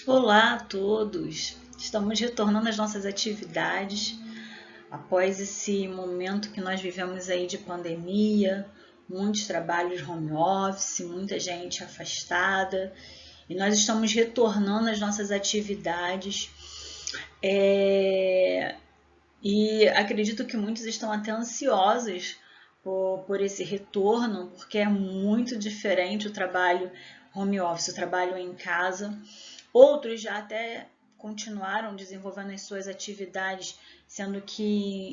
Olá a todos! Estamos retornando às nossas atividades após esse momento que nós vivemos aí de pandemia, muitos trabalhos home office, muita gente afastada, e nós estamos retornando às nossas atividades. E acredito que muitos estão até ansiosos por esse retorno, porque é muito diferente o trabalho home office, o trabalho em casa. Outros já até continuaram desenvolvendo as suas atividades, sendo que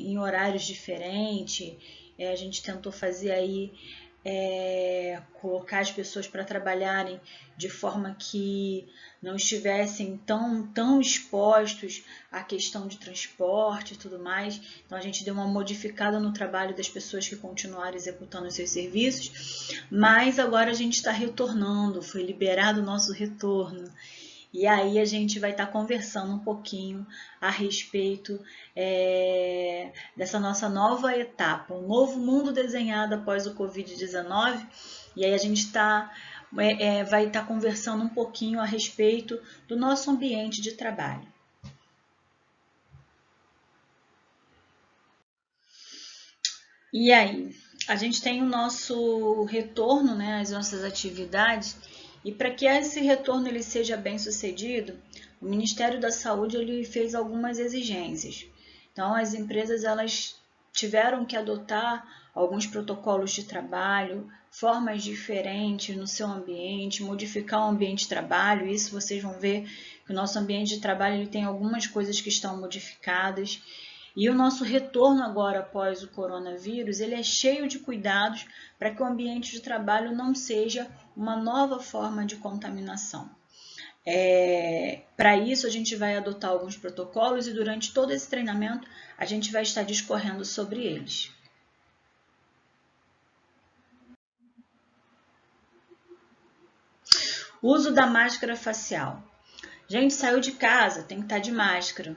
em horários diferentes. A gente tentou fazer aí, colocar as pessoas para trabalharem de forma que não estivessem tão expostos à questão de transporte e tudo mais. Então a gente deu uma modificada no trabalho das pessoas que continuaram executando os seus serviços, mas agora a gente está retornando, foi liberado o nosso retorno. E aí a gente vai estar conversando um pouquinho a respeito dessa nossa nova etapa, um novo mundo desenhado após o Covid-19. E aí a gente vai estar conversando um pouquinho a respeito do nosso ambiente de trabalho. E aí, a gente tem o nosso retorno, né, às nossas atividades, e para que esse retorno ele seja bem sucedido, o Ministério da Saúde ele fez algumas exigências. Então, as empresas elas tiveram que adotar alguns protocolos de trabalho, formas diferentes no seu ambiente, modificar o ambiente de trabalho. Isso vocês vão ver que o nosso ambiente de trabalho ele tem algumas coisas que estão modificadas. E o nosso retorno agora após o coronavírus, ele é cheio de cuidados para que o ambiente de trabalho não seja uma nova forma de contaminação. Para isso, a gente vai adotar alguns protocolos e durante todo esse treinamento, a gente vai estar discorrendo sobre eles. Uso da máscara facial. Gente, saiu de casa, tem que estar de máscara.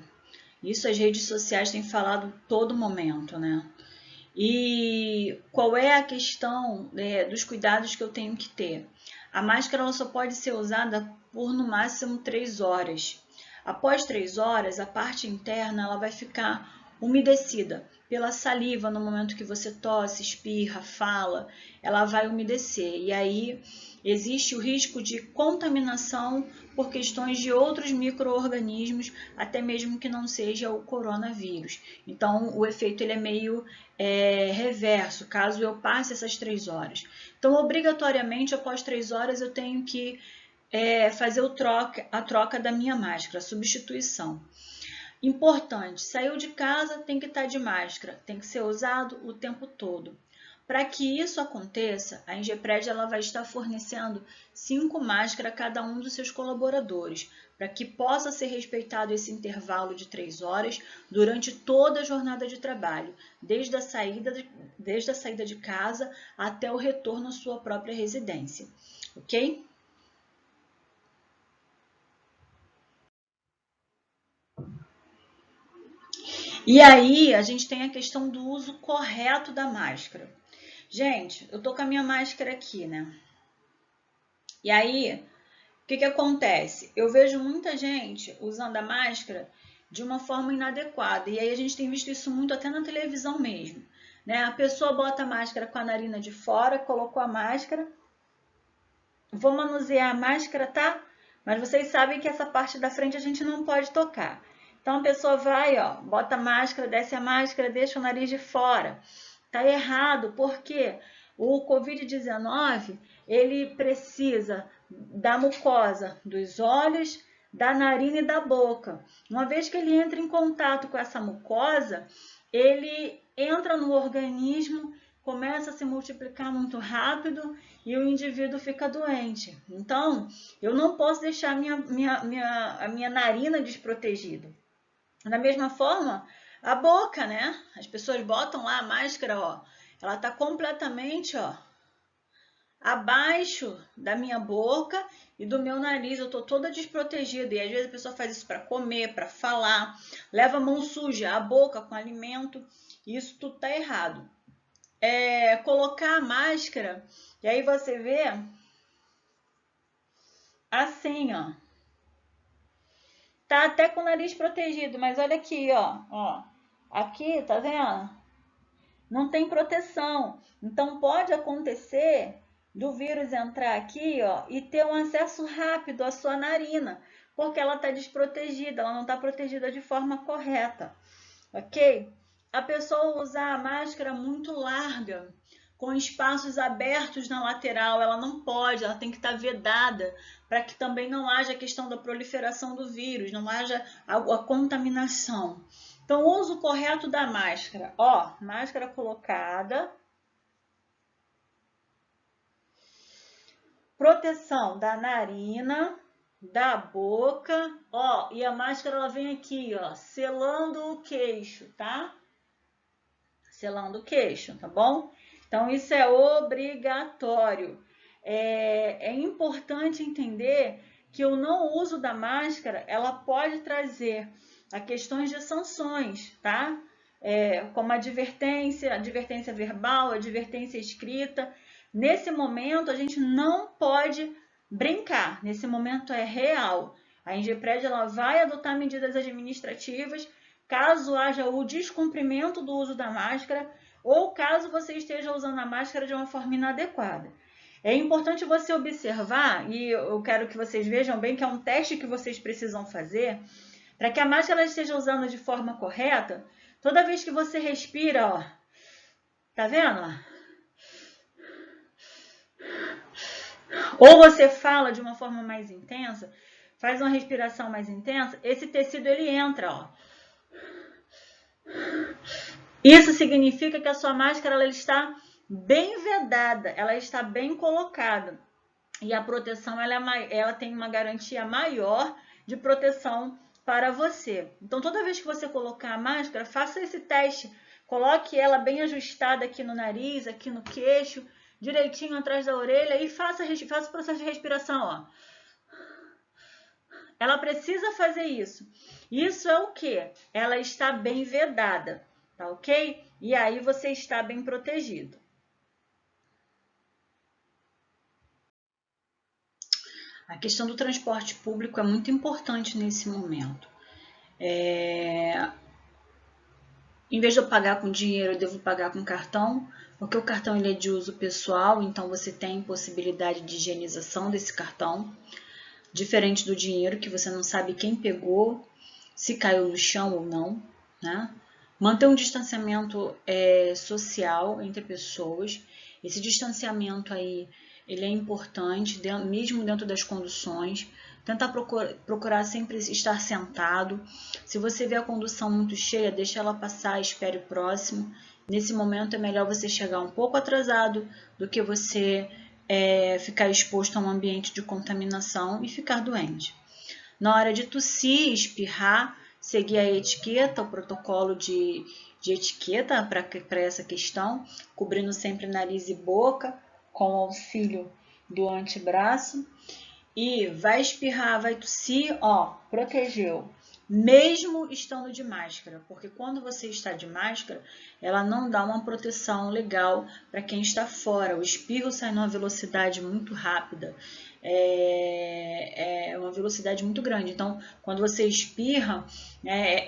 Isso as redes sociais têm falado todo momento, né? E qual é a questão dos cuidados que eu tenho que ter? A máscara ela só pode ser usada por no máximo 3 horas. Após 3 horas, a parte interna ela vai ficar umedecida pela saliva no momento que você tosse, espirra, fala, ela vai umedecer. E aí existe o risco de contaminação por questões de outros micro-organismos, até mesmo que não seja o coronavírus. Então, o efeito ele é meio reverso, caso eu passe essas 3 horas. Então, obrigatoriamente, após 3 horas, eu tenho que fazer a troca da minha máscara, a substituição. Importante, saiu de casa, tem que estar de máscara, tem que ser usado o tempo todo. Para que isso aconteça, a Ingepred ela vai estar fornecendo 5 máscaras a cada um dos seus colaboradores, para que possa ser respeitado esse intervalo de 3 horas durante toda a jornada de trabalho, desde a saída de casa até o retorno à sua própria residência, ok? E aí, a gente tem a questão do uso correto da máscara. Gente, eu tô com a minha máscara aqui, né? E aí, o que acontece? Eu vejo muita gente usando a máscara de uma forma inadequada. E aí a gente tem visto isso muito até na televisão mesmo, né? A pessoa bota a máscara com a narina de fora, colocou a máscara, vou manusear a máscara, tá? Mas vocês sabem que essa parte da frente a gente não pode tocar. Então a pessoa vai, ó, bota a máscara, desce a máscara, deixa o nariz de fora. Tá errado, porque o Covid-19, ele precisa da mucosa dos olhos, da narina e da boca. Uma vez que ele entra em contato com essa mucosa, ele entra no organismo, começa a se multiplicar muito rápido e o indivíduo fica doente. Então, eu não posso deixar a minha narina desprotegida. Da mesma forma, a boca, né? As pessoas botam lá a máscara, ó, ela tá completamente, ó, abaixo da minha boca e do meu nariz. Eu tô toda desprotegida e às vezes a pessoa faz isso para comer, para falar, leva a mão suja, a boca com alimento. E isso tudo tá errado. Colocar a máscara e aí você vê assim, ó. tá até com o nariz protegido, mas olha aqui, ó. Aqui, tá vendo? Não tem proteção. Então, pode acontecer do vírus entrar aqui, ó, e ter um acesso rápido à sua narina, porque ela está desprotegida, ela não está protegida de forma correta, ok? A pessoa usar a máscara muito larga, com espaços abertos na lateral, ela não pode, ela tem que estar vedada, para que também não haja a questão da proliferação do vírus, não haja a contaminação. Então, o uso correto da máscara, ó, máscara colocada, proteção da narina, da boca, ó, e a máscara ela vem aqui, ó, selando o queixo, tá? Selando o queixo, tá bom? Então, isso é obrigatório. É importante entender que o não uso da máscara, ela pode trazer a questões de sanções, tá? Como advertência verbal, advertência escrita. Nesse momento, a gente não pode brincar. Nesse momento é real. A Ingepred ela vai adotar medidas administrativas caso haja o descumprimento do uso da máscara ou caso você esteja usando a máscara de uma forma inadequada. É importante você observar, e eu quero que vocês vejam bem que é um teste que vocês precisam fazer, para que a máscara esteja usando de forma correta. Toda vez que você respira, ó, tá vendo? Ou você fala de uma forma mais intensa, faz uma respiração mais intensa, esse tecido ele entra, ó. Isso significa que a sua máscara ela está bem vedada, ela está bem colocada. E a proteção ela tem uma garantia maior de proteção para você. Então, toda vez que você colocar a máscara, faça esse teste. Coloque ela bem ajustada aqui no nariz, aqui no queixo, direitinho atrás da orelha e faça o processo de respiração, ó. Ela precisa fazer isso. Isso é o quê? Ela está bem vedada, tá ok? E aí você está bem protegido. A questão do transporte público é muito importante nesse momento. Em vez de eu pagar com dinheiro, eu devo pagar com cartão, porque o cartão ele é de uso pessoal, então você tem possibilidade de higienização desse cartão, diferente do dinheiro, que você não sabe quem pegou, se caiu no chão ou não, né? Manter um distanciamento social entre pessoas. Esse distanciamento aí, ele é importante, mesmo dentro das conduções. Tentar procurar sempre estar sentado. Se você vê a condução muito cheia, deixa ela passar, espere o próximo. Nesse momento é melhor você chegar um pouco atrasado do que você ficar exposto a um ambiente de contaminação e ficar doente. Na hora de tossir, espirrar, seguir a etiqueta, o protocolo de etiqueta para essa questão, cobrindo sempre nariz e boca com o auxílio do antebraço. E vai espirrar, vai tossir, ó, protegeu. Mesmo estando de máscara, porque quando você está de máscara, ela não dá uma proteção legal para quem está fora. O espirro sai numa velocidade muito rápida, é uma velocidade muito grande. Então, quando você espirra,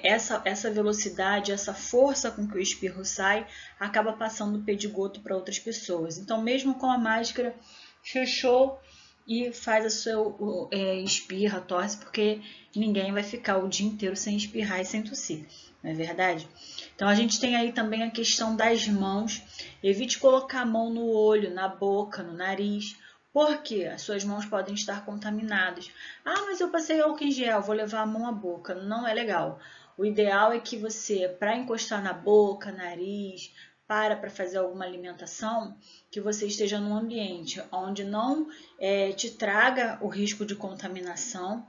essa velocidade, essa força com que o espirro sai, acaba passando o pedigoto para outras pessoas. Então, mesmo com a máscara, fechou e faz a sua espirra, tosse, porque ninguém vai ficar o dia inteiro sem espirrar e sem tossir, não é verdade? Então, a gente tem aí também a questão das mãos. Evite colocar a mão no olho, na boca, no nariz, porque as suas mãos podem estar contaminadas. Ah, mas eu passei álcool em gel, vou levar a mão à boca. Não é legal. O ideal é que você, para encostar na boca, nariz, para fazer alguma alimentação, que você esteja num ambiente onde não te traga o risco de contaminação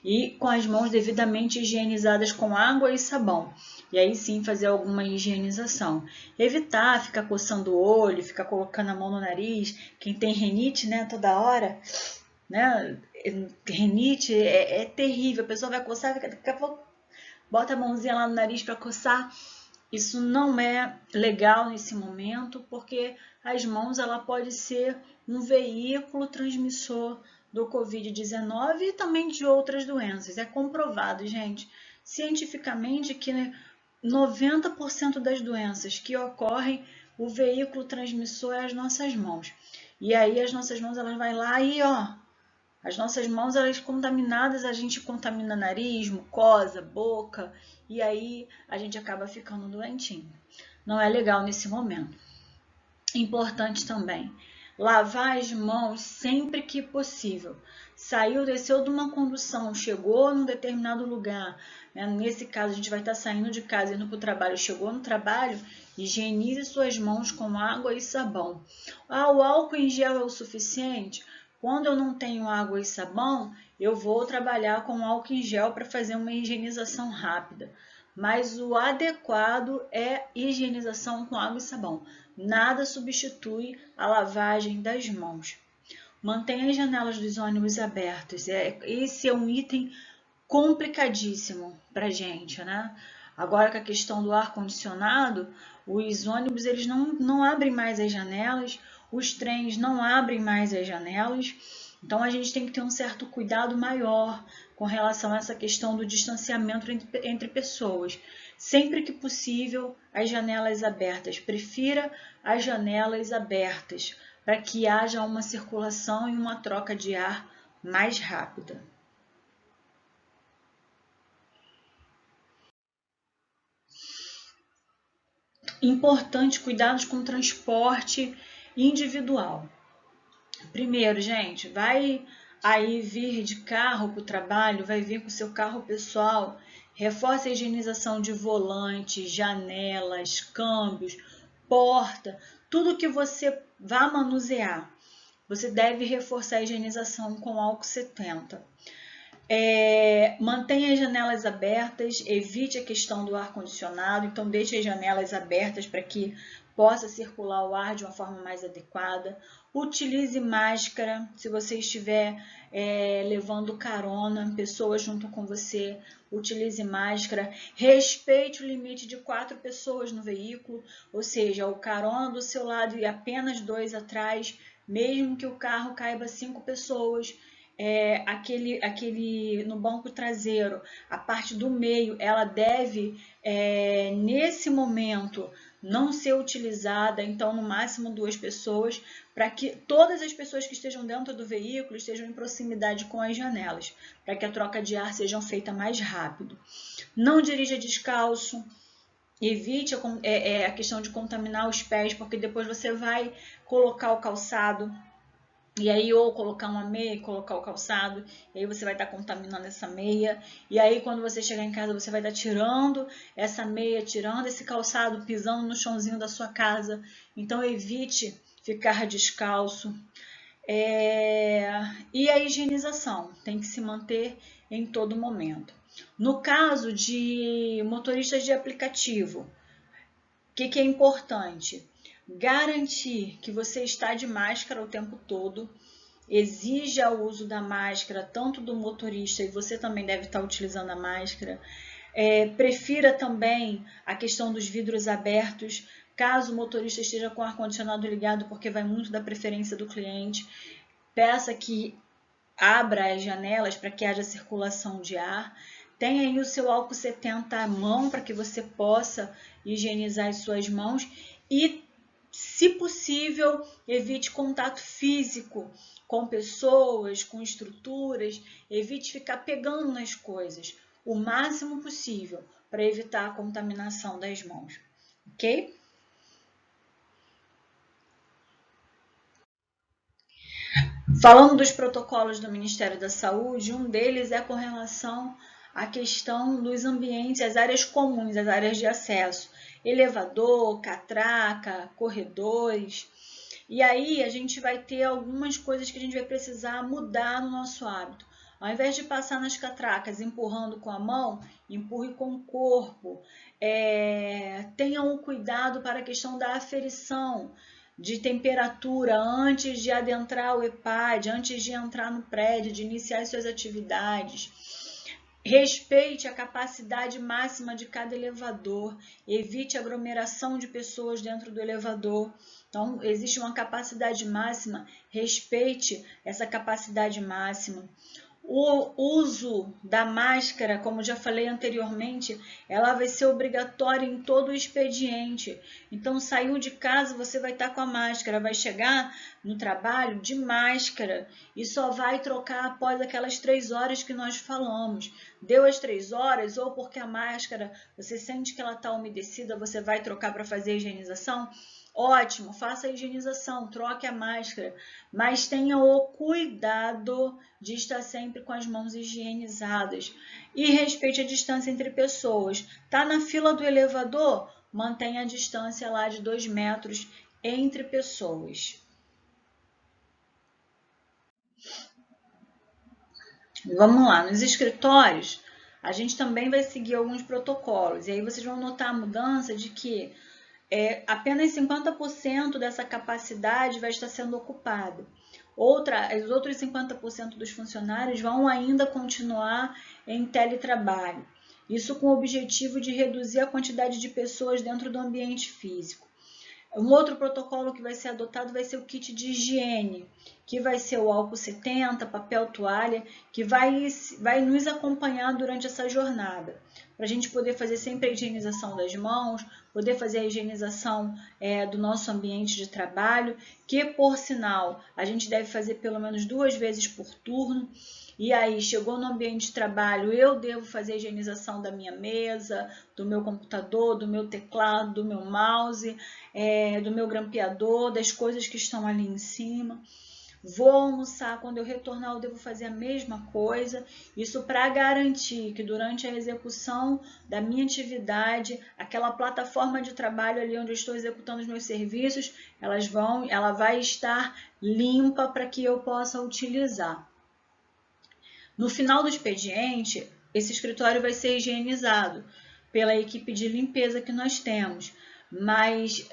e com as mãos devidamente higienizadas com água e sabão. E aí sim fazer alguma higienização. Evitar ficar coçando o olho, ficar colocando a mão no nariz. Quem tem rinite, né, toda hora, né? Rinite é terrível. A pessoa vai coçar, daqui a pouco bota a mãozinha lá no nariz para coçar. Isso não é legal nesse momento, porque as mãos ela pode ser um veículo transmissor do Covid-19 e também de outras doenças. É comprovado, gente, cientificamente que 90% das doenças que ocorrem, o veículo transmissor é as nossas mãos. E aí as nossas mãos, elas vai lá e, ó, as nossas mãos, elas contaminadas, a gente contamina nariz, mucosa, boca, e aí a gente acaba ficando doentinho. Não é legal nesse momento. Importante também, lavar as mãos sempre que possível. Saiu, desceu de uma condução, chegou num determinado lugar, né? Nesse caso a gente vai estar saindo de casa, indo para o trabalho, chegou no trabalho, higienize suas mãos com água e sabão. Ah, o álcool em gel é o suficiente? Quando eu não tenho água e sabão, eu vou trabalhar com álcool em gel para fazer uma higienização rápida. Mas o adequado é higienização com água e sabão. Nada substitui a lavagem das mãos. Mantenha as janelas dos ônibus abertas. Esse é um item complicadíssimo para a gente, né? Agora com a questão do ar-condicionado, os ônibus eles não abrem mais as janelas, os trens não abrem mais as janelas, então a gente tem que ter um certo cuidado maior com relação a essa questão do distanciamento entre pessoas. Sempre que possível, as janelas abertas. Prefira as janelas abertas, para que haja uma circulação e uma troca de ar mais rápida. Importante, cuidados com o transporte individual. Primeiro, gente, vai aí vir de carro para o trabalho, vai vir com o seu carro pessoal, reforce a higienização de volantes, janelas, câmbios, porta, tudo que você vá manusear. Você deve reforçar a higienização com álcool 70. Mantenha as janelas abertas, evite a questão do ar-condicionado, então deixe as janelas abertas para que possa circular o ar de uma forma mais adequada. Utilize máscara, se você estiver levando carona, pessoas junto com você, utilize máscara. Respeite o limite de 4 pessoas no veículo, ou seja, o carona do seu lado e apenas 2 atrás, mesmo que o carro caiba 5 pessoas. No banco traseiro, a parte do meio, ela deve, nesse momento, não ser utilizada, então no máximo 2 pessoas, para que todas as pessoas que estejam dentro do veículo estejam em proximidade com as janelas, para que a troca de ar seja feita mais rápido. Não dirija descalço, evite a questão de contaminar os pés, porque depois você vai colocar o calçado, e aí ou colocar uma meia e colocar o calçado, e aí você vai estar contaminando essa meia, e aí quando você chegar em casa você vai estar tirando essa meia, tirando esse calçado, pisando no chãozinho da sua casa, então evite ficar descalço. E a higienização tem que se manter em todo momento. No caso de motoristas de aplicativo, o que é importante? Garantir que você está de máscara o tempo todo, exija o uso da máscara tanto do motorista e você também deve estar utilizando a máscara. Prefira também a questão dos vidros abertos, caso o motorista esteja com o ar-condicionado ligado, porque vai muito da preferência do cliente. Peça que abra as janelas para que haja circulação de ar. Tenha aí o seu álcool 70 à mão para que você possa higienizar as suas mãos e, se possível, evite contato físico com pessoas, com estruturas, evite ficar pegando nas coisas o máximo possível para evitar a contaminação das mãos, ok? Falando dos protocolos do Ministério da Saúde, um deles é com relação à questão dos ambientes, as áreas comuns, as áreas de acesso, elevador, catraca, corredores. E aí a gente vai ter algumas coisas que a gente vai precisar mudar no nosso hábito. Ao invés de passar nas catracas empurrando com a mão, empurre com o corpo. Tenham um cuidado para a questão da aferição de temperatura antes de adentrar o EPAD, antes de entrar no prédio, de iniciar as suas atividades. Respeite a capacidade máxima de cada elevador, evite aglomeração de pessoas dentro do elevador. Então, existe uma capacidade máxima, respeite essa capacidade máxima. O uso da máscara, como já falei anteriormente, ela vai ser obrigatória em todo o expediente. Então, saiu de casa, você vai estar com a máscara, vai chegar no trabalho de máscara e só vai trocar após aquelas 3 horas que nós falamos. Deu as 3 horas, ou porque a máscara, você sente que ela está umedecida, você vai trocar para fazer a higienização? Ótimo, faça a higienização, troque a máscara, mas tenha o cuidado de estar sempre com as mãos higienizadas e respeite a distância entre pessoas. Tá na fila do elevador? Mantenha a distância lá de 2 metros entre pessoas. Vamos lá, nos escritórios, a gente também vai seguir alguns protocolos, e aí vocês vão notar a mudança de que apenas 50% dessa capacidade vai estar sendo ocupada. Os outros 50% dos funcionários vão ainda continuar em teletrabalho. Isso com o objetivo de reduzir a quantidade de pessoas dentro do ambiente físico. Um outro protocolo que vai ser adotado vai ser o kit de higiene, que vai ser o álcool 70, papel toalha, que vai nos acompanhar durante essa jornada, para a gente poder fazer sempre a higienização das mãos, poder fazer a higienização do nosso ambiente de trabalho, que, por sinal, a gente deve fazer pelo menos 2 vezes por turno. E aí, chegou no ambiente de trabalho, eu devo fazer a higienização da minha mesa, do meu computador, do meu teclado, do meu mouse, do meu grampeador, das coisas que estão ali em cima. Vou almoçar, quando eu retornar eu devo fazer a mesma coisa, isso para garantir que durante a execução da minha atividade, aquela plataforma de trabalho ali onde eu estou executando os meus serviços, ela vai estar limpa para que eu possa utilizar. No final do expediente, esse escritório vai ser higienizado pela equipe de limpeza que nós temos, mas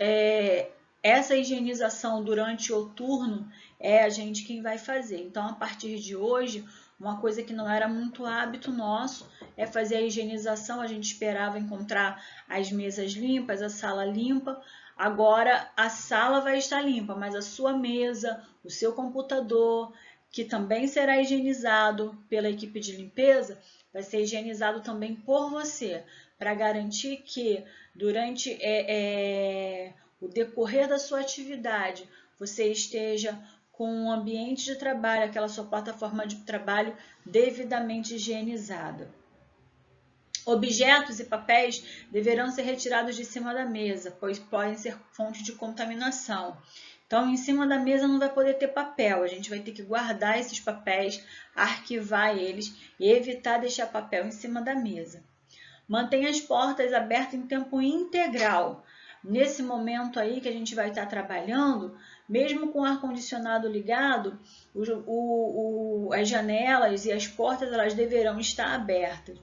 essa higienização durante o turno é a gente quem vai fazer. Então, a partir de hoje, uma coisa que não era muito hábito nosso é fazer a higienização. A gente esperava encontrar as mesas limpas, a sala limpa. Agora, a sala vai estar limpa, mas a sua mesa, o seu computador, que também será higienizado pela equipe de limpeza, vai ser higienizado também por você, para garantir que durante o decorrer da sua atividade, você esteja com um ambiente de trabalho, aquela sua plataforma de trabalho devidamente higienizada. Objetos e papéis deverão ser retirados de cima da mesa, pois podem ser fonte de contaminação. Então, em cima da mesa não vai poder ter papel, a gente vai ter que guardar esses papéis, arquivar eles e evitar deixar papel em cima da mesa. Mantenha as portas abertas em tempo integral. Nesse momento aí que a gente vai estar trabalhando, mesmo com o ar-condicionado ligado, as janelas e as portas elas deverão estar abertas.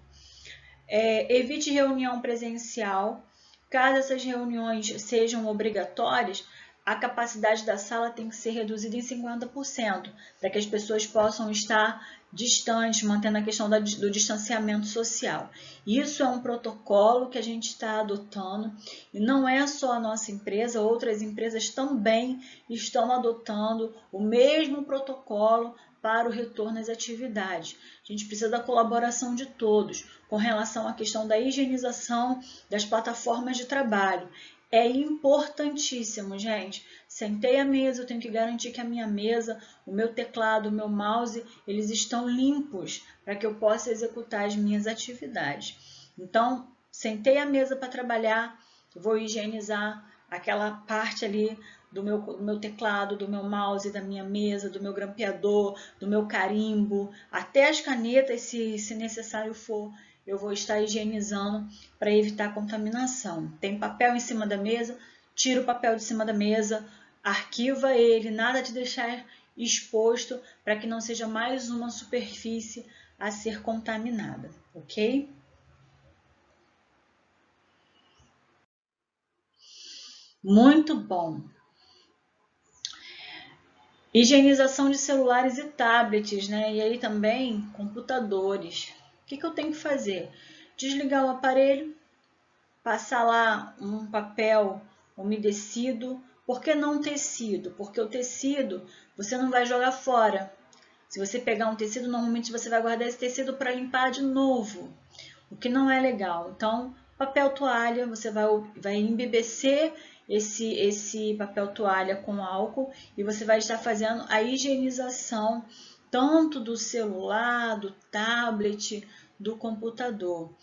Evite reunião presencial. Caso essas reuniões sejam obrigatórias, a capacidade da sala tem que ser reduzida em 50%, para que as pessoas possam estar distantes, mantendo a questão do distanciamento social. Isso é um protocolo que a gente está adotando, e não é só a nossa empresa, outras empresas também estão adotando o mesmo protocolo para o retorno às atividades. A gente precisa da colaboração de todos com relação à questão da higienização das plataformas de trabalho. É importantíssimo, gente. Sentei à mesa, eu tenho que garantir que a minha mesa, o meu teclado, o meu mouse, eles estão limpos para que eu possa executar as minhas atividades. Então, sentei à mesa para trabalhar, vou higienizar aquela parte ali do meu teclado, do meu mouse, da minha mesa, do meu grampeador, do meu carimbo, até as canetas, se necessário for, eu vou estar higienizando para evitar contaminação. Tem papel em cima da mesa, tira o papel de cima da mesa, arquiva ele, nada de deixar exposto para que não seja mais uma superfície a ser contaminada, ok? Muito bom. Higienização de celulares e tablets, né? E aí também computadores. O que eu tenho que fazer? Desligar o aparelho, passar lá um papel umedecido, Por que não tecido? Porque o tecido você não vai jogar fora. Se você pegar um tecido, normalmente você vai guardar esse tecido para limpar de novo, o que não é legal. Então, papel toalha, você vai embebecer esse papel toalha com álcool e você vai estar fazendo a higienização tanto do celular, do tablet, do computador.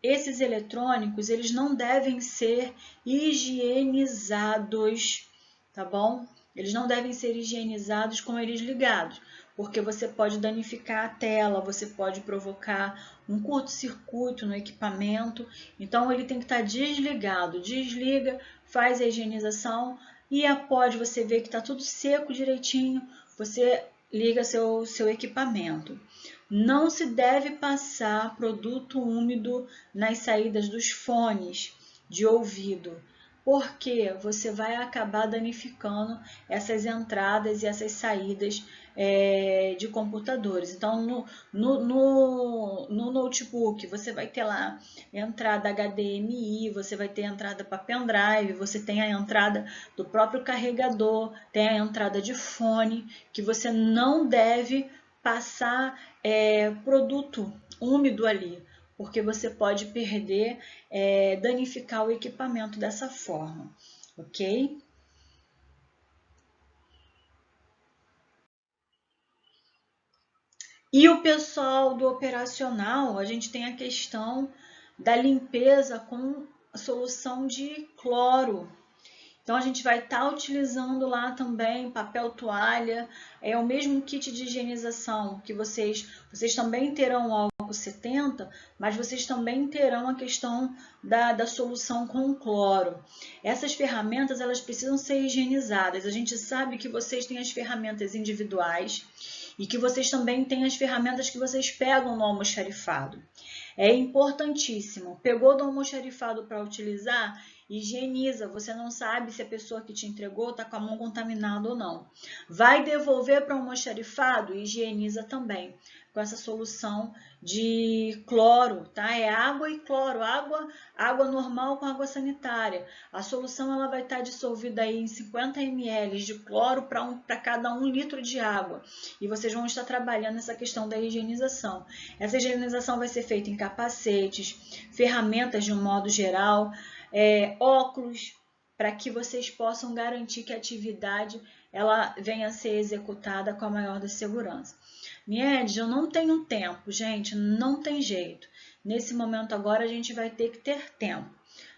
Esses eletrônicos, eles não devem ser higienizados, tá bom? Eles não devem ser higienizados com eles ligados, porque você pode danificar a tela, você pode provocar um curto-circuito no equipamento. Então, ele tem que estar desligado. Desliga, faz a higienização e após você ver que está tudo seco direitinho, você liga seu equipamento. Não se deve passar produto úmido nas saídas dos fones de ouvido, porque você vai acabar danificando essas entradas e essas saídas de computadores. Então, no notebook, você vai ter lá entrada HDMI, você vai ter entrada para pendrive, você tem a entrada do próprio carregador, tem a entrada de fone, que você não deve passar produto úmido ali, porque você pode perder, danificar o equipamento dessa forma, ok? E o pessoal do operacional, a gente tem a questão da limpeza com a solução de cloro. Então, a gente vai estar utilizando lá também papel toalha, é o mesmo kit de higienização que vocês também terão o álcool 70, mas vocês também terão a questão da solução com cloro. Essas ferramentas, elas precisam ser higienizadas. A gente sabe que vocês têm as ferramentas individuais e que vocês também têm as ferramentas que vocês pegam no almoxarifado. É importantíssimo. Pegou do almoxarifado para utilizar? Higieniza. Você não sabe se a pessoa que te entregou está com a mão contaminada ou não. Vai devolver para o almoxarifado? Higieniza também. Com essa solução de cloro, tá? É água e cloro, água normal com água sanitária. A solução ela vai estar dissolvida aí em 50 ml de cloro para cada 1 litro de água. E vocês vão estar trabalhando essa questão da higienização. Essa higienização vai ser feita em capacetes, ferramentas de um modo geral, óculos, para que vocês possam garantir que a atividade ela venha a ser executada com a maior das segurança. Niedes, eu não tenho tempo, gente, não tem jeito. Nesse momento agora a gente vai ter que ter tempo.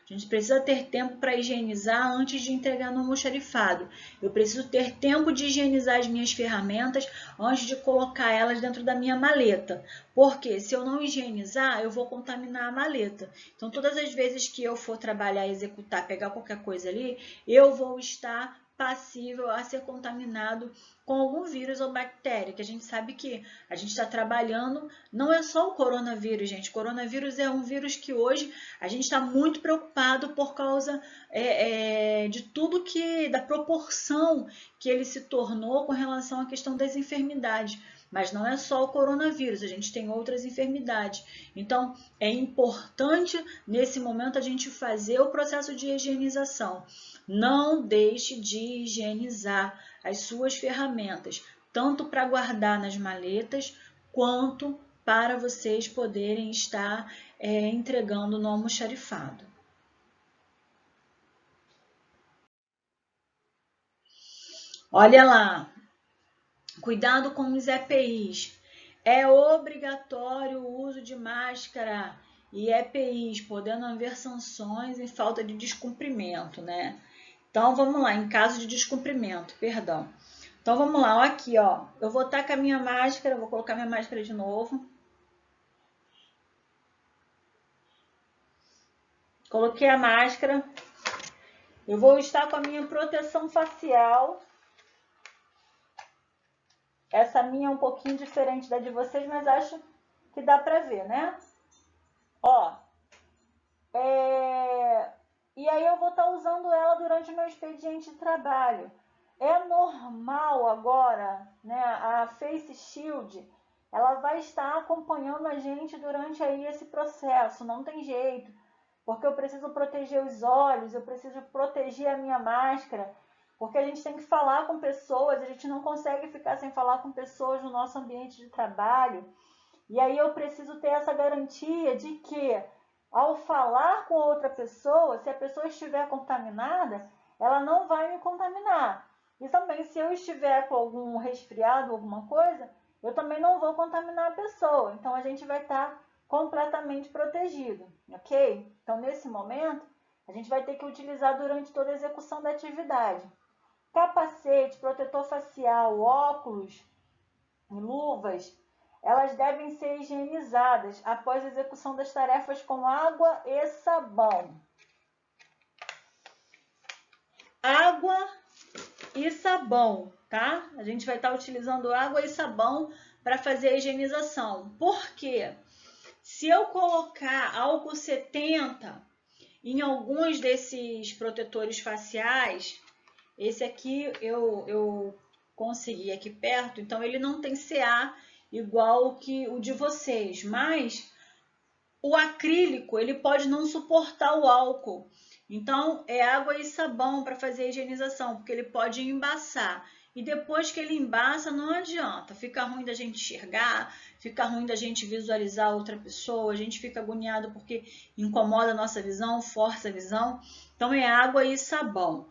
A gente precisa ter tempo para higienizar antes de entregar no almoxarifado. Eu preciso ter tempo de higienizar as minhas ferramentas antes de colocar elas dentro da minha maleta. Porque se eu não higienizar, eu vou contaminar a maleta. Então, todas as vezes que eu for trabalhar, executar, pegar qualquer coisa ali, eu vou estar passível a ser contaminado com algum vírus ou bactéria, que a gente sabe que a gente está trabalhando, não é só o coronavírus, gente. O coronavírus é um vírus que hoje a gente está muito preocupado por causa de tudo da proporção que ele se tornou com relação à questão das enfermidades. Mas não é só o coronavírus, a gente tem outras enfermidades. Então, é importante, nesse momento, a gente fazer o processo de higienização. Não deixe de higienizar as suas ferramentas, tanto para guardar nas maletas, quanto para vocês poderem estar entregando no almoxarifado. Olha lá, cuidado com os EPIs. É obrigatório o uso de máscara e EPIs, podendo haver sanções em falta de descumprimento, né? Então, vamos lá, em caso de descumprimento, perdão. Então, vamos lá, ó, aqui, ó. Eu vou estar com a minha máscara, vou colocar minha máscara de novo. Coloquei a máscara. Eu vou estar com a minha proteção facial. Essa minha é um pouquinho diferente da de vocês, mas acho que dá pra ver, né? Ó. E aí eu vou estar usando ela durante o meu expediente de trabalho. É normal agora, né? A Face Shield, ela vai estar acompanhando a gente durante aí esse processo, não tem jeito. Porque eu preciso proteger os olhos, eu preciso proteger a minha máscara. porque a gente tem que falar com pessoas, a gente não consegue ficar sem falar com pessoas no nosso ambiente de trabalho. E aí eu preciso ter essa garantia de que, ao falar com outra pessoa, se a pessoa estiver contaminada, ela não vai me contaminar. E também, se eu estiver com algum resfriado, alguma coisa, eu também não vou contaminar a pessoa. Então, a gente vai estar completamente protegido, ok? Então, nesse momento, a gente vai ter que utilizar durante toda a execução da atividade. Capacete, protetor facial, óculos e luvas, elas devem ser higienizadas após a execução das tarefas com água e sabão. Água e sabão, tá? A gente vai estar utilizando água e sabão para fazer a higienização. Por quê? Se eu colocar álcool 70 em alguns desses protetores faciais, esse aqui eu consegui aqui perto, então ele não tem CA igual que o de vocês, mas o acrílico ele pode não suportar o álcool. Então é água e sabão para fazer a higienização, porque ele pode embaçar. E depois que ele embaça, não adianta, fica ruim da gente enxergar, fica ruim da gente visualizar outra pessoa, a gente fica agoniado porque incomoda a nossa visão, força a visão. Então é água e sabão.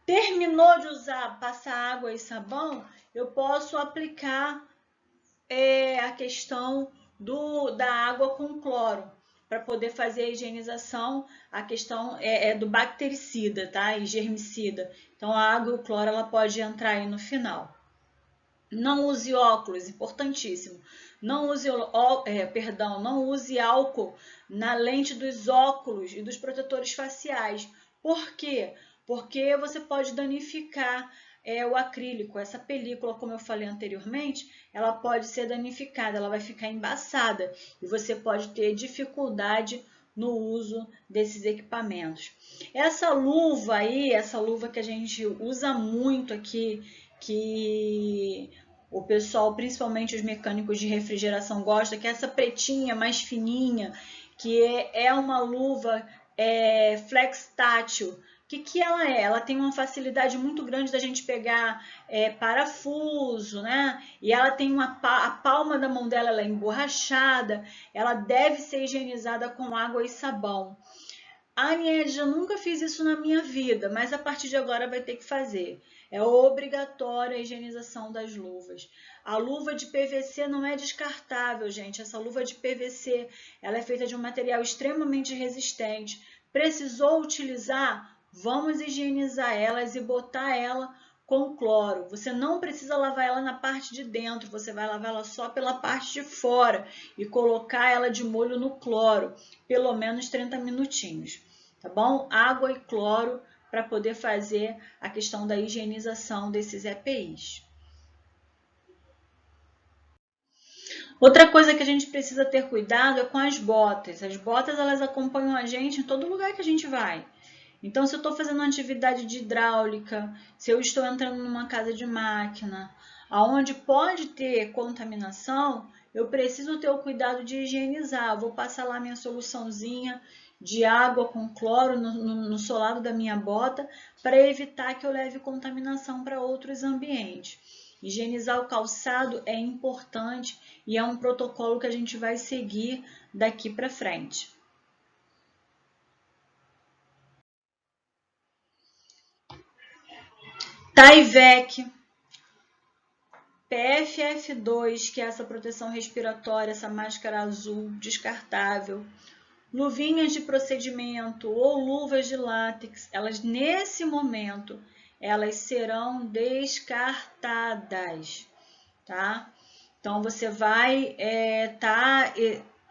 Terminou de usar, passar água e sabão, eu posso aplicar a questão da água com cloro, para poder fazer a higienização, a questão do bactericida, tá? E germicida. Então, a água e o cloro ela pode entrar aí no final. Não use óculos, importantíssimo. Não use, não use álcool na lente dos óculos e dos protetores faciais. Por quê? Porque você pode danificar o acrílico. Essa película, como eu falei anteriormente, ela pode ser danificada, ela vai ficar embaçada e você pode ter dificuldade no uso desses equipamentos. Essa luva aí, essa luva que a gente usa muito aqui, que o pessoal, principalmente os mecânicos de refrigeração, gosta, que é essa pretinha, mais fininha, que é uma luva flex tátil. O que ela é? Ela tem uma facilidade muito grande da gente pegar parafuso, né? E ela tem a palma da mão dela ela é emborrachada, ela deve ser higienizada com água e sabão. Aniede, eu nunca fiz isso na minha vida, mas a partir de agora vai ter que fazer. É obrigatória a higienização das luvas. A luva de PVC não é descartável, gente. Essa luva de PVC ela é feita de um material extremamente resistente. Precisou utilizar? Vamos higienizar elas e botar ela com cloro. Você não precisa lavar ela na parte de dentro, você vai lavar ela só pela parte de fora e colocar ela de molho no cloro, pelo menos 30 minutinhos, tá bom? Água e cloro para poder fazer a questão da higienização desses EPIs. Outra coisa que a gente precisa ter cuidado é com as botas. As botas elas acompanham a gente em todo lugar que a gente vai. Então, se eu estou fazendo uma atividade de hidráulica, se eu estou entrando numa casa de máquina, aonde pode ter contaminação, eu preciso ter o cuidado de higienizar. Vou passar lá minha soluçãozinha de água com cloro no solado da minha bota para evitar que eu leve contaminação para outros ambientes. Higienizar o calçado é importante e é um protocolo que a gente vai seguir daqui para frente. Tyvek, PFF2, que é essa proteção respiratória, essa máscara azul descartável, luvinhas de procedimento ou luvas de látex, elas nesse momento, elas serão descartadas, tá? Então, você vai estar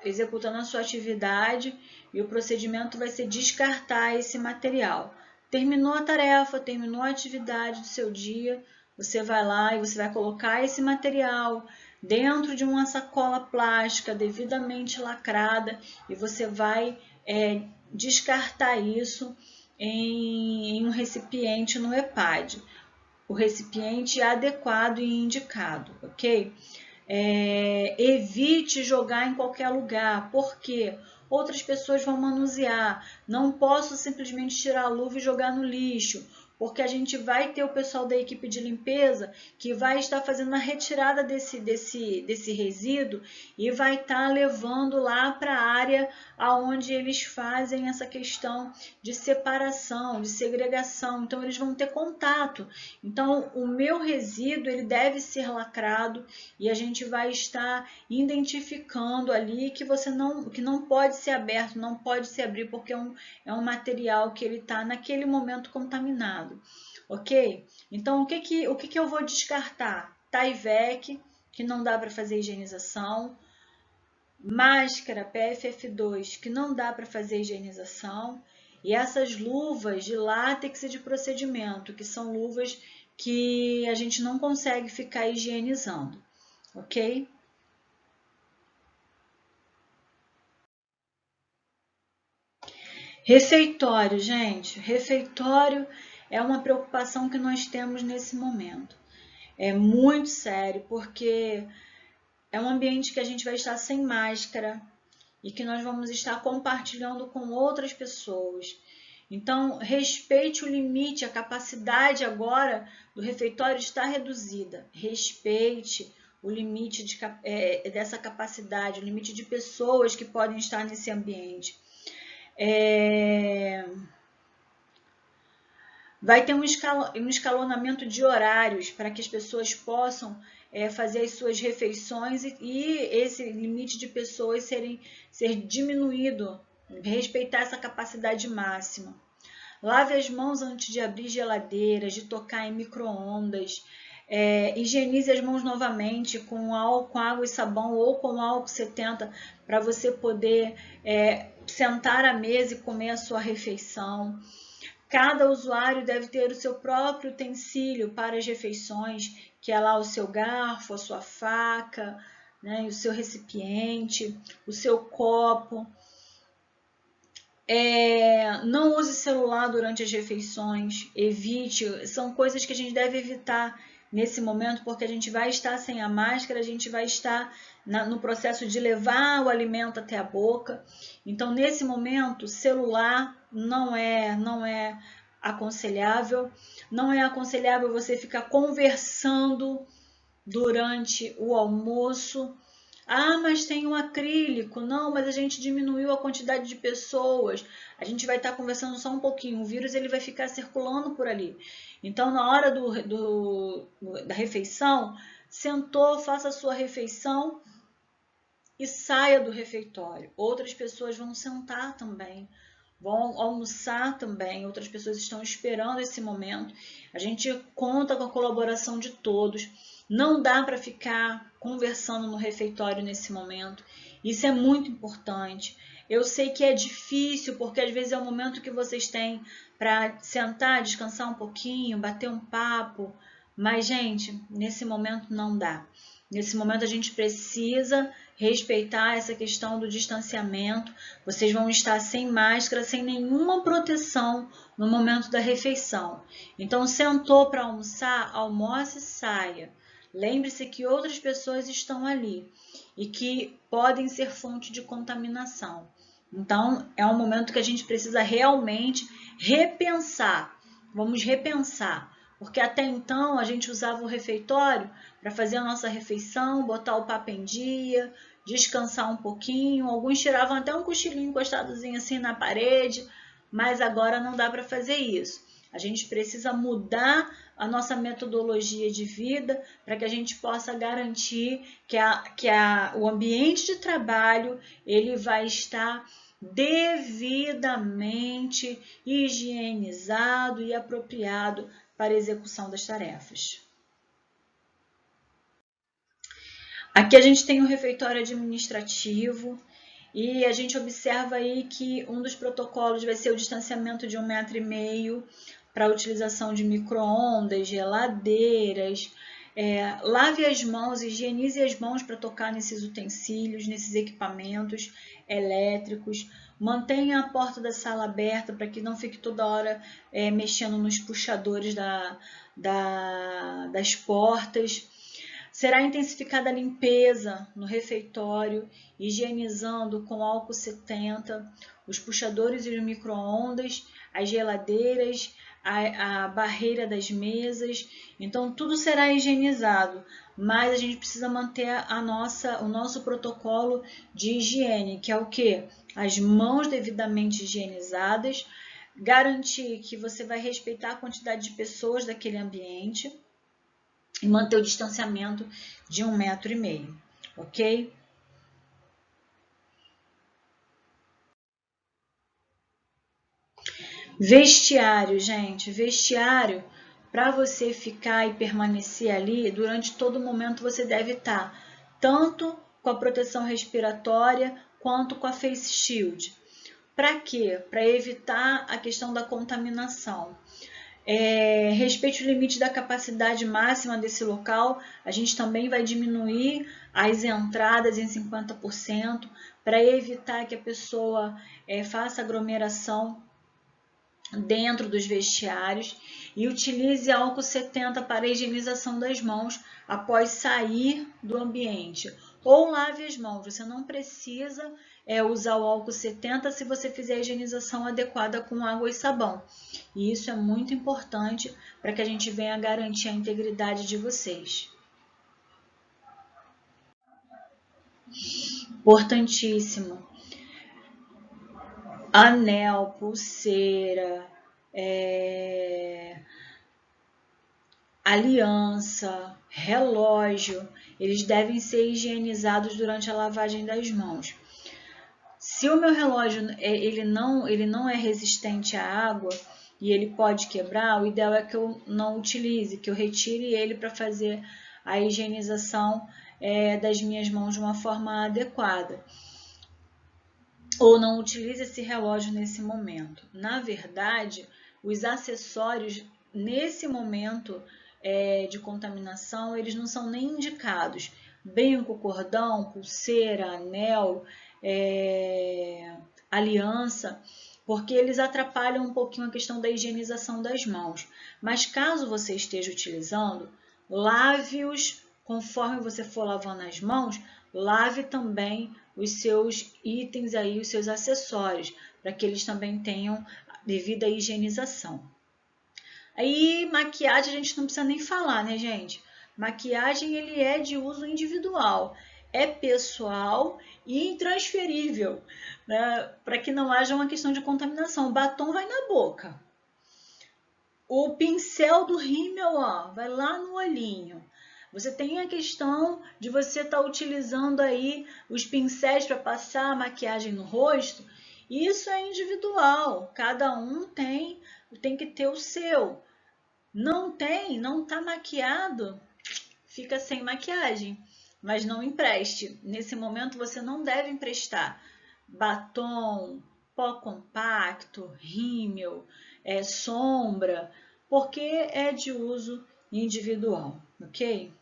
executando a sua atividade e o procedimento vai ser descartar esse material. Terminou a tarefa, terminou a atividade do seu dia, você vai lá e você vai colocar esse material dentro de uma sacola plástica devidamente lacrada e você vai descartar isso em um recipiente no EPAD. O recipiente adequado e indicado, ok? Evite jogar em qualquer lugar, porque outras pessoas vão manusear. Não posso simplesmente tirar a luva e jogar no lixo, porque a gente vai ter o pessoal da equipe de limpeza que vai estar fazendo a retirada desse resíduo e vai estar levando lá para a área onde eles fazem essa questão de separação, de segregação. Então, eles vão ter contato. Então, o meu resíduo ele deve ser lacrado e a gente vai estar identificando ali que não pode ser aberto, não pode se abrir, porque é um material que ele está naquele momento contaminado, ok? Então, o que eu vou descartar? Tyvek, que não dá para fazer higienização, máscara PFF2, que não dá para fazer higienização, e essas luvas de látex e de procedimento, que são luvas que a gente não consegue ficar higienizando, ok? Refeitório, gente. Refeitório é uma preocupação que nós temos nesse momento. É muito sério, porque é um ambiente que a gente vai estar sem máscara e que nós vamos estar compartilhando com outras pessoas. Então, respeite o limite, a capacidade agora do refeitório está reduzida. Respeite o limite dessa capacidade, o limite de pessoas que podem estar nesse ambiente. Vai ter um escalonamento de horários para que as pessoas possam fazer as suas refeições e esse limite de pessoas ser diminuído, respeitar essa capacidade máxima. Lave as mãos antes de abrir geladeiras, de tocar em micro-ondas. Higienize as mãos novamente com água e sabão ou com álcool 70 para você poder sentar à mesa e comer a sua refeição. Cada usuário deve ter o seu próprio utensílio para as refeições, que é lá o seu garfo, a sua faca, né, o seu recipiente, o seu copo. Não use celular durante as refeições, evite, são coisas que a gente deve evitar nesse momento, porque a gente vai estar sem a máscara, a gente vai estar no processo de levar o alimento até a boca. Então, nesse momento, celular não é aconselhável. Não é aconselhável você ficar conversando durante o almoço. Ah, mas tem um acrílico. Não, mas a gente diminuiu a quantidade de pessoas. A gente vai estar conversando só um pouquinho. O vírus ele vai ficar circulando por ali. Então, na hora da refeição, sentou, faça a sua refeição e saia do refeitório. Outras pessoas vão sentar também, vão almoçar também. Outras pessoas estão esperando esse momento. A gente conta com a colaboração de todos. Não dá para ficar conversando no refeitório nesse momento. Isso é muito importante. Eu sei que é difícil, porque às vezes é o momento que vocês têm para sentar, descansar um pouquinho, bater um papo. Mas, gente, nesse momento não dá. Nesse momento a gente precisa respeitar essa questão do distanciamento. Vocês vão estar sem máscara, sem nenhuma proteção no momento da refeição. Então, sentou para almoçar, almoce e saia. Lembre-se que outras pessoas estão ali e que podem ser fonte de contaminação. Então, é um momento que a gente precisa realmente repensar. Vamos repensar, porque até então a gente usava o refeitório para fazer a nossa refeição, botar o papo em dia, descansar um pouquinho. Alguns tiravam até um cochilinho encostadozinho assim na parede, mas agora não dá para fazer isso. A gente precisa mudar a nossa metodologia de vida para que a gente possa garantir que o ambiente de trabalho ele vai estar devidamente higienizado e apropriado para a execução das tarefas. Aqui a gente tem o refeitório administrativo e a gente observa aí que um dos protocolos vai ser o distanciamento de 1,5 m para a utilização de micro-ondas, geladeiras. Lave as mãos, higienize as mãos para tocar nesses utensílios, nesses equipamentos elétricos. Mantenha a porta da sala aberta para que não fique toda hora mexendo nos puxadores das portas. Será intensificada a limpeza no refeitório, higienizando com álcool 70, os puxadores e os micro-ondas, as geladeiras, a barreira das mesas. Então, tudo será higienizado, mas a gente precisa manter o nosso protocolo de higiene, que é o quê? As mãos devidamente higienizadas, garantir que você vai respeitar a quantidade de pessoas daquele ambiente e manter o distanciamento de 1,5 metro, ok? Vestiário, gente, vestiário, para você ficar e permanecer ali, durante todo momento você deve estar tanto com a proteção respiratória quanto com a face shield. Para quê? Para evitar a questão da contaminação. Respeite o limite da capacidade máxima desse local, a gente também vai diminuir as entradas em 50% para evitar que a pessoa faça aglomeração dentro dos vestiários e utilize álcool 70 para a higienização das mãos após sair do ambiente. Ou lave as mãos, você não precisa usar o álcool 70 se você fizer a higienização adequada com água e sabão. E isso é muito importante para que a gente venha garantir a integridade de vocês. Importantíssimo. Anel, pulseira, aliança, relógio, eles devem ser higienizados durante a lavagem das mãos. Se o meu relógio ele não é resistente à água e ele pode quebrar, o ideal é que eu não utilize, que eu retire ele para fazer a higienização das minhas mãos de uma forma adequada. Ou não utilize esse relógio nesse momento. Na verdade, os acessórios nesse momento de contaminação, eles não são nem indicados. Brinco, cordão, pulseira, anel, aliança, porque eles atrapalham um pouquinho a questão da higienização das mãos. Mas caso você esteja utilizando, lave-os conforme você for lavando as mãos, lave também os seus itens aí, os seus acessórios, para que eles também tenham devida higienização. Aí, maquiagem a gente não precisa nem falar, né, gente? Maquiagem ele é de uso individual, é pessoal e intransferível, né? Para que não haja uma questão de contaminação. O batom vai na boca. O pincel do rímel, ó, vai lá no olhinho. Você tem a questão de você estar utilizando aí os pincéis para passar a maquiagem no rosto. Isso é individual, cada um tem que ter o seu. Não está maquiado, fica sem maquiagem, mas não empreste. Nesse momento você não deve emprestar batom, pó compacto, rímel, sombra, porque é de uso individual, ok?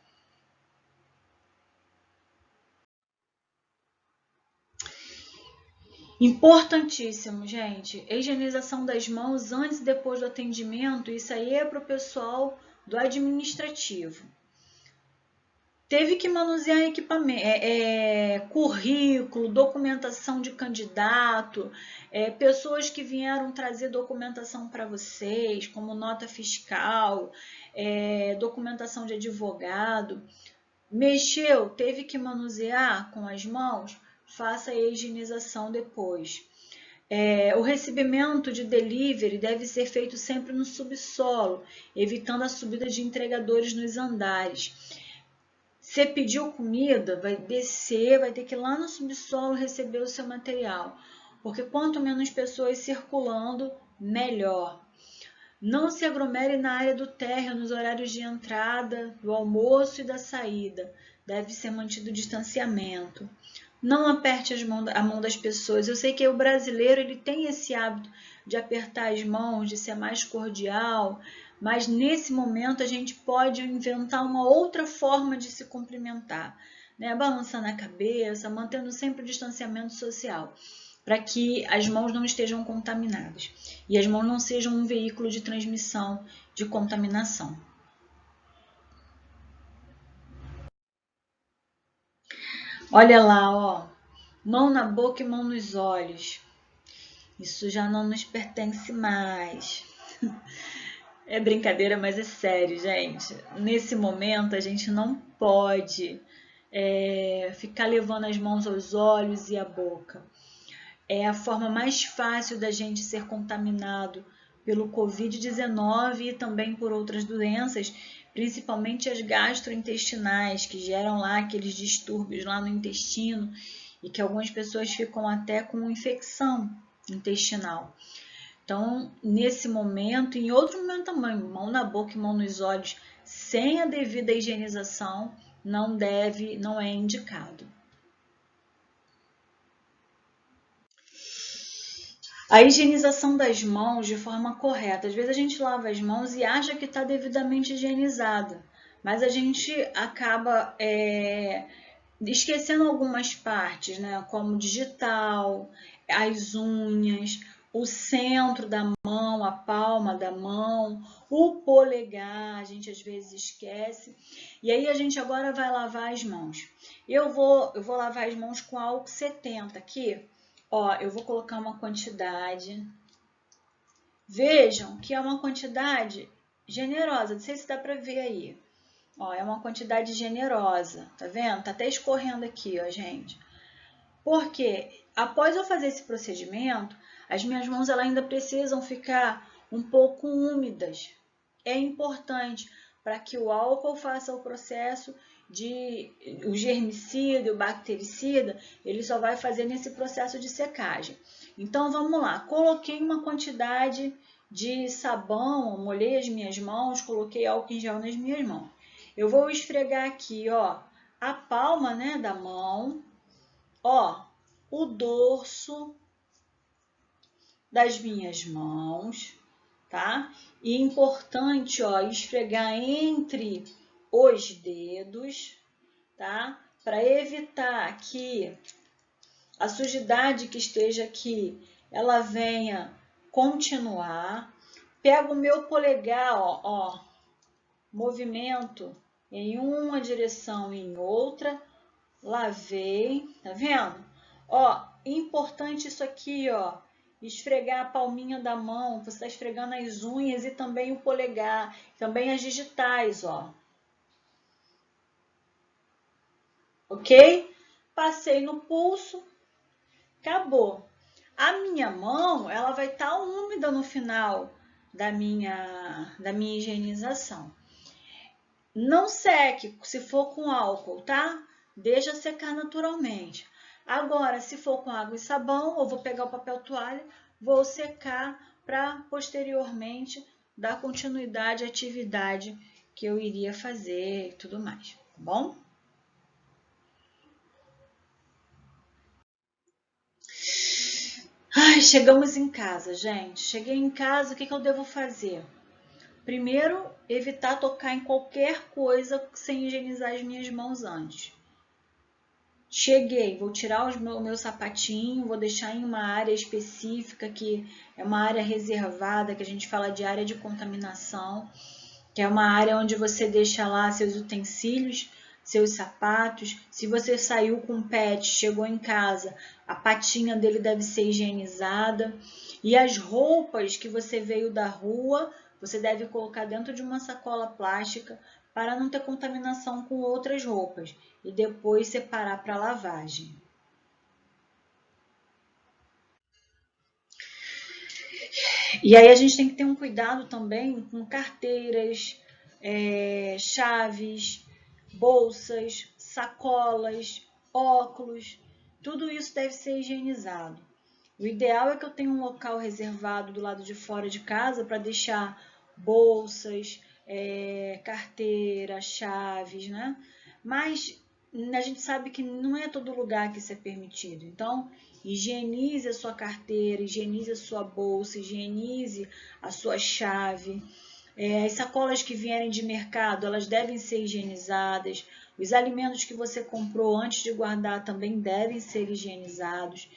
Importantíssimo, gente. Higienização das mãos antes e depois do atendimento, isso aí é para o pessoal do administrativo. Teve que manusear equipamento, currículo, documentação de candidato, pessoas que vieram trazer documentação para vocês, como nota fiscal, documentação de advogado. Mexeu, teve que manusear com as mãos, faça a higienização depois. O recebimento de delivery deve ser feito sempre no subsolo, evitando a subida de entregadores nos andares. Você pediu comida, vai descer, vai ter que ir lá no subsolo receber o seu material, porque quanto menos pessoas circulando, melhor. Não se aglomere na área do térreo nos horários de entrada, do almoço e da saída. Deve ser mantido o distanciamento. Não aperte a mão das pessoas. Eu sei que o brasileiro ele tem esse hábito de apertar as mãos, de ser mais cordial, mas nesse momento a gente pode inventar uma outra forma de se cumprimentar, né? Balançando a cabeça, mantendo sempre o distanciamento social, para que as mãos não estejam contaminadas e as mãos não sejam um veículo de transmissão de contaminação. Olha lá, ó, mão na boca e mão nos olhos. Isso já não nos pertence mais. É brincadeira, mas é sério, gente. Nesse momento, a gente não pode ficar levando as mãos aos olhos e à boca. É a forma mais fácil da gente ser contaminado pelo Covid-19 e também por outras doenças, principalmente as gastrointestinais, que geram lá aqueles distúrbios lá no intestino e que algumas pessoas ficam até com infecção intestinal. Então, nesse momento, em outro momento também, mão na boca e mão nos olhos, sem a devida higienização, não é indicado. A higienização das mãos de forma correta. Às vezes a gente lava as mãos e acha que está devidamente higienizada, mas a gente acaba esquecendo algumas partes, né? Como digital, as unhas, o centro da mão, a palma da mão, o polegar, a gente às vezes esquece. E aí a gente agora vai lavar as mãos. Eu vou lavar as mãos com álcool 70 aqui. Ó, eu vou colocar uma quantidade. Vejam que é uma quantidade generosa. Não sei se dá para ver aí. Ó, é uma quantidade generosa, tá vendo? Tá até escorrendo aqui, ó, gente. Porque após eu fazer esse procedimento, as minhas mãos ainda precisam ficar um pouco úmidas. É importante para que o álcool faça o processo o germicida e o bactericida, ele só vai fazer nesse processo de secagem. Então, vamos lá. Coloquei uma quantidade de sabão, molhei as minhas mãos, coloquei álcool em gel nas minhas mãos. Eu vou esfregar aqui, ó, a palma, né, da mão, ó, o dorso das minhas mãos, tá? E importante, ó, esfregar entre os dedos, tá? Para evitar que a sujidade que esteja aqui, ela venha continuar. Pego o meu polegar, ó, movimento em uma direção e em outra, lavei, tá vendo? Ó, importante isso aqui, ó, esfregar a palminha da mão, você está esfregando as unhas e também o polegar, também as digitais, ó. Ok? Passei no pulso, acabou. A minha mão, ela vai estar úmida no final da minha higienização. Não seque se for com álcool, tá? Deixa secar naturalmente. Agora, se for com água e sabão, eu vou pegar o papel toalha, vou secar para posteriormente dar continuidade à atividade que eu iria fazer e tudo mais, tá bom? Ai, chegamos em casa, gente. Cheguei em casa, o que eu devo fazer? Primeiro, evitar tocar em qualquer coisa sem higienizar as minhas mãos antes. Cheguei, vou tirar o meu sapatinho, vou deixar em uma área específica, que é uma área reservada, que a gente fala de área de contaminação, que é uma área onde você deixa lá seus utensílios, seus sapatos. Se você saiu com um pet, chegou em casa, a patinha dele deve ser higienizada. E as roupas que você veio da rua, você deve colocar dentro de uma sacola plástica para não ter contaminação com outras roupas e depois separar para lavagem. E aí a gente tem que ter um cuidado também com carteiras, chaves, bolsas, sacolas, óculos, tudo isso deve ser higienizado. O ideal é que eu tenha um local reservado do lado de fora de casa para deixar bolsas, carteira, chaves, né? Mas a gente sabe que não é todo lugar que isso é permitido. Então, higienize a sua carteira, higienize a sua bolsa, higienize a sua chave. As sacolas que vierem de mercado, elas devem ser higienizadas. Os alimentos que você comprou antes de guardar também devem ser higienizados.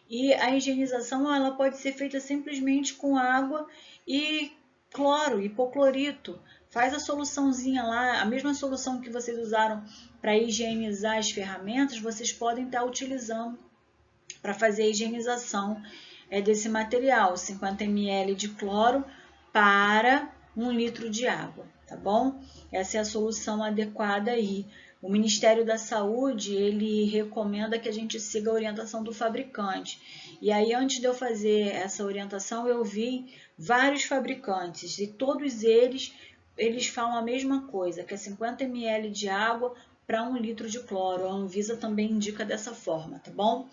E a higienização ela pode ser feita simplesmente com água e cloro, hipoclorito. Faz a soluçãozinha lá, a mesma solução que vocês usaram para higienizar as ferramentas, vocês podem estar utilizando para fazer a higienização desse material, 50 ml de cloro para 1 litro de água, tá bom? Essa é a solução adequada aí. O Ministério da Saúde, ele recomenda que a gente siga a orientação do fabricante. E aí, antes de eu fazer essa orientação, eu vi vários fabricantes e todos eles falam a mesma coisa, que é 50 ml de água para 1 litro de cloro. A Anvisa também indica dessa forma, tá bom?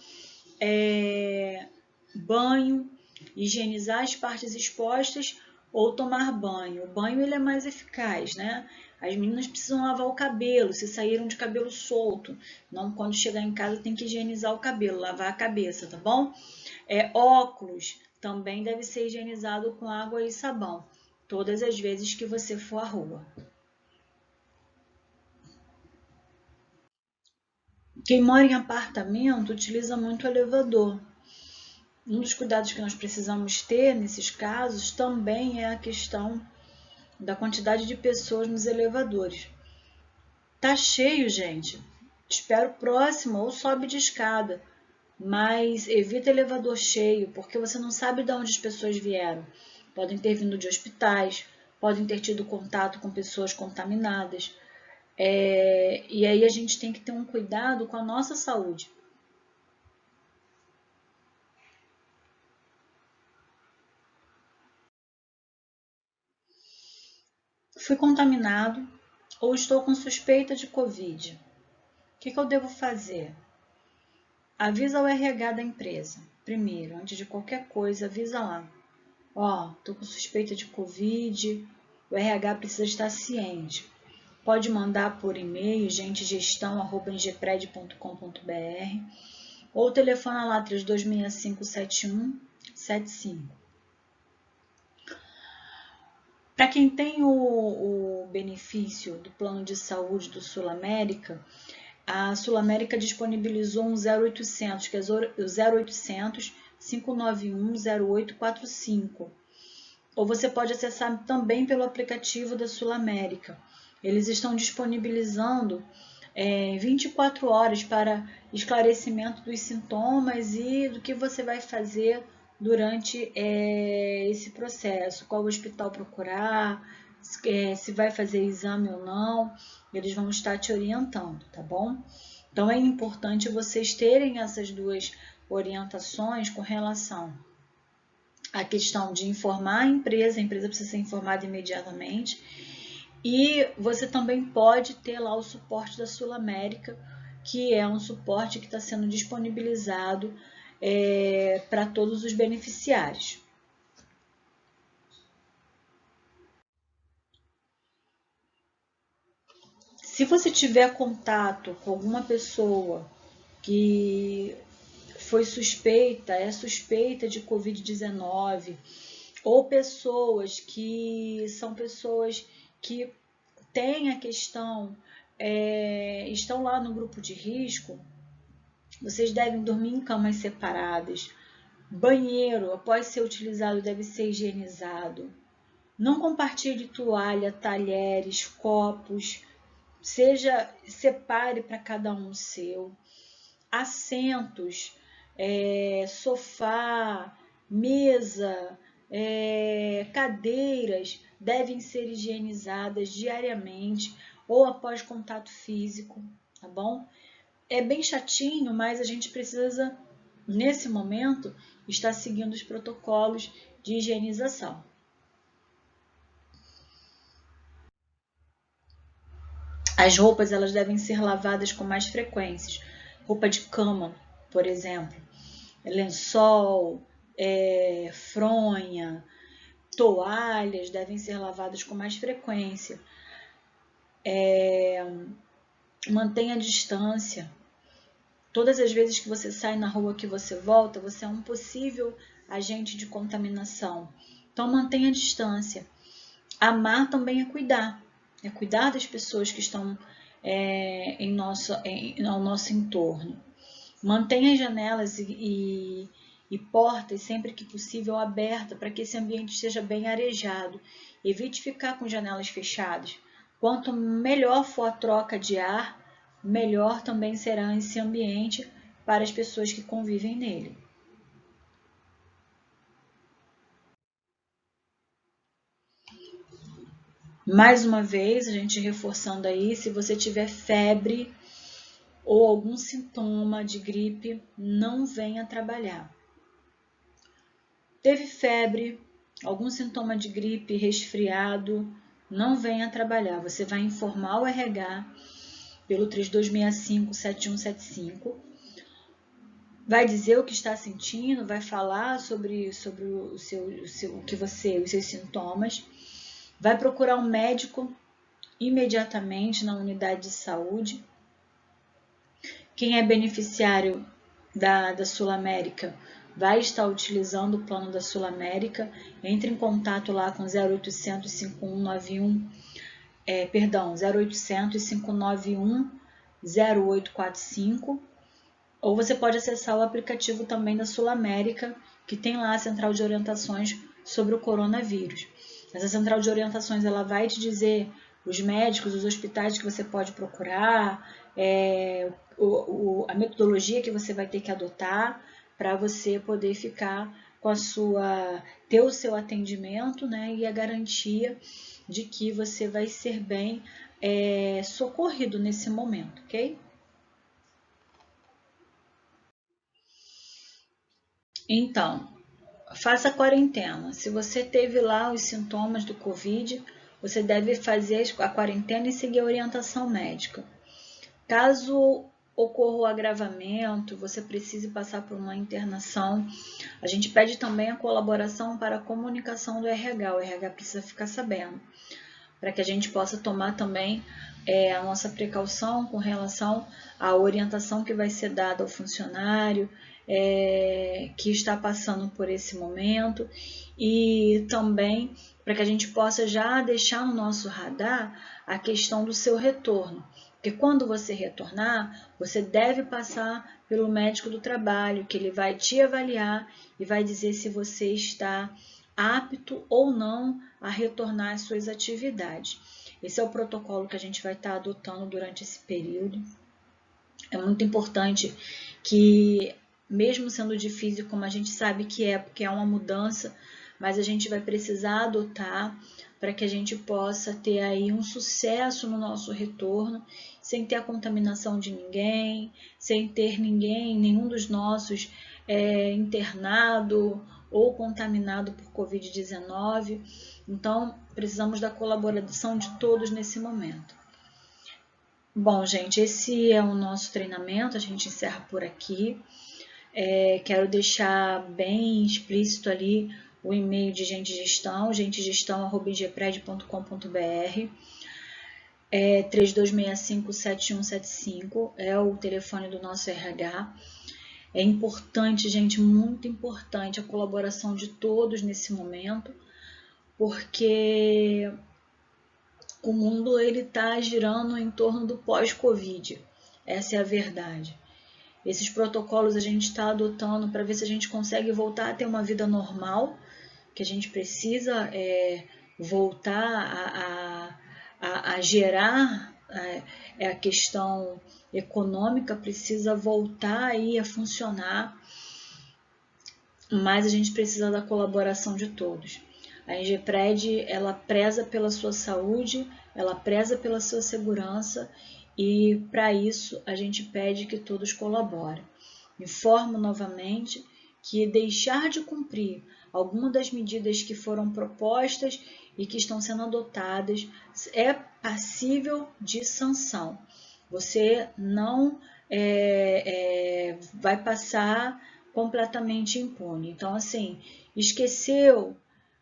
Banho, higienizar as partes expostas ou tomar banho. O banho ele é mais eficaz, né? As meninas precisam lavar o cabelo, se saíram de cabelo solto. Não, quando chegar em casa tem que higienizar o cabelo, lavar a cabeça, tá bom? Óculos também deve ser higienizado com água e sabão, todas as vezes que você for à rua. Quem mora em apartamento utiliza muito elevador. Um dos cuidados que nós precisamos ter nesses casos também é a questão da quantidade de pessoas nos elevadores. Tá cheio, gente. Espera o próximo ou sobe de escada, mas evita elevador cheio, porque você não sabe de onde as pessoas vieram. Podem ter vindo de hospitais, podem ter tido contato com pessoas contaminadas. E aí a gente tem que ter um cuidado com a nossa saúde. Fui contaminado ou estou com suspeita de Covid. O que eu devo fazer? Avisa o RH da empresa. Primeiro, antes de qualquer coisa, avisa lá. Estou com suspeita de Covid, o RH precisa estar ciente. Pode mandar por e-mail, gentegestão@engepred.com.br ou telefona lá 3265-7175. Para quem tem o benefício do plano de saúde do Sul América, a Sul América disponibilizou um 0800, que é o 0800 591 0845. Ou você pode acessar também pelo aplicativo da Sul América. Eles estão disponibilizando 24 horas para esclarecimento dos sintomas e do que você vai fazer durante esse processo, qual hospital procurar, se vai fazer exame ou não, eles vão estar te orientando, tá bom? Então é importante vocês terem essas duas orientações com relação à questão de informar a empresa precisa ser informada imediatamente, e você também pode ter lá o suporte da Sul América, que é um suporte que está sendo disponibilizado para todos os beneficiários. Se você tiver contato com alguma pessoa que foi é suspeita de Covid-19, ou pessoas que são pessoas que têm a questão, estão lá no grupo de risco, vocês devem dormir em camas separadas. Banheiro, após ser utilizado, deve ser higienizado. Não compartilhe toalha, talheres, copos. Separe para cada um o seu. Assentos, sofá, mesa, cadeiras devem ser higienizadas diariamente ou após contato físico, tá bom? É bem chatinho, mas a gente precisa, nesse momento, estar seguindo os protocolos de higienização. As roupas elas devem ser lavadas com mais frequência. Roupa de cama, por exemplo, lençol, fronha, toalhas devem ser lavadas com mais frequência. Mantenha a distância. Todas as vezes que você sai na rua, que você volta, você é um possível agente de contaminação. Então, mantenha a distância. Amar também é cuidar das pessoas que estão ao nosso entorno. Mantenha as janelas e e portas sempre que possível abertas para que esse ambiente esteja bem arejado. Evite ficar com janelas fechadas. Quanto melhor for a troca de ar, melhor também será esse ambiente para as pessoas que convivem nele. Mais uma vez, a gente reforçando aí, se você tiver febre ou algum sintoma de gripe, não venha trabalhar. Teve febre, algum sintoma de gripe, resfriado, não venha trabalhar. Você vai informar o RH pelo 3265-7175, vai dizer o que está sentindo, vai falar sobre os seus sintomas, vai procurar um médico imediatamente na unidade de saúde. Quem é beneficiário da Sul América vai estar utilizando o plano da Sul América. Entre em contato lá com 0800 5191, 0800 591 0845, ou você pode acessar o aplicativo também da Sul América, que tem lá a central de orientações sobre o coronavírus. Essa central de orientações ela vai te dizer os médicos, os hospitais que você pode procurar, a metodologia que você vai ter que adotar para você poder ficar com ter o seu atendimento, né, e a garantia de que você vai ser bem socorrido nesse momento, ok? Então, faça a quarentena. Se você teve lá os sintomas do Covid, você deve fazer a quarentena e seguir a orientação médica. Caso ocorra o agravamento, você precise passar por uma internação, a gente pede também a colaboração para a comunicação do RH. O RH precisa ficar sabendo, para que a gente possa tomar também a nossa precaução com relação à orientação que vai ser dada ao funcionário que está passando por esse momento, e também para que a gente possa já deixar no nosso radar a questão do seu retorno. Porque quando você retornar, você deve passar pelo médico do trabalho, que ele vai te avaliar e vai dizer se você está apto ou não a retornar às suas atividades. Esse é o protocolo que a gente vai estar adotando durante esse período. É muito importante que, mesmo sendo difícil, como a gente sabe que é, porque é uma mudança, mas a gente vai precisar adotar para que a gente possa ter aí um sucesso no nosso retorno, sem ter a contaminação de ninguém, sem ter nenhum dos nossos internado ou contaminado por Covid-19. Então, precisamos da colaboração de todos nesse momento. Bom, gente, esse é o nosso treinamento, a gente encerra por aqui. Quero deixar bem explícito ali o e-mail de gentegestão, gentegestão@igpred.com.br. 3265-7175 é o telefone do nosso RH. É importante, gente, muito importante a colaboração de todos nesse momento, porque o mundo está girando em torno do pós-Covid. Essa é a verdade. Esses protocolos a gente está adotando para ver se a gente consegue voltar a ter uma vida normal, que a gente precisa voltar a gerar a questão econômica, precisa voltar aí a funcionar, mas a gente precisa da colaboração de todos. A Igpred, ela preza pela sua saúde, ela preza pela sua segurança, e para isso a gente pede que todos colaborem. Informo novamente que deixar de cumprir alguma das medidas que foram propostas e que estão sendo adotadas é passível de sanção. Você não vai passar completamente impune. Então, assim, esqueceu,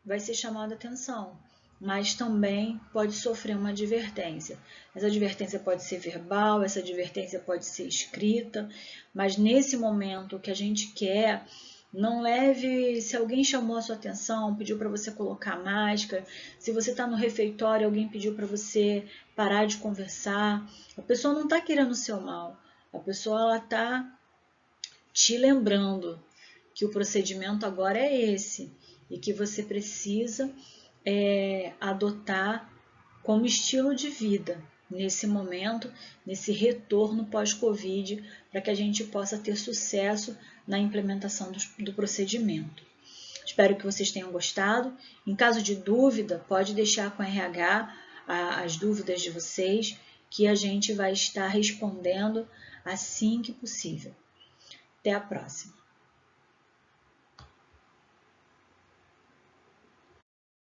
vai ser chamado a atenção, mas também pode sofrer uma advertência. Essa advertência pode ser verbal, essa advertência pode ser escrita, mas nesse momento o que a gente quer, não leve, se alguém chamou a sua atenção, pediu para você colocar máscara, se você está no refeitório, alguém pediu para você parar de conversar, a pessoa não está querendo o seu mal, a pessoa está te lembrando que o procedimento agora é esse e que você precisa adotar como estilo de vida nesse momento, nesse retorno pós-Covid, para que a gente possa ter sucesso na implementação do procedimento. Espero que vocês tenham gostado. Em caso de dúvida, pode deixar com a RH as dúvidas de vocês, que a gente vai estar respondendo assim que possível. Até a próxima!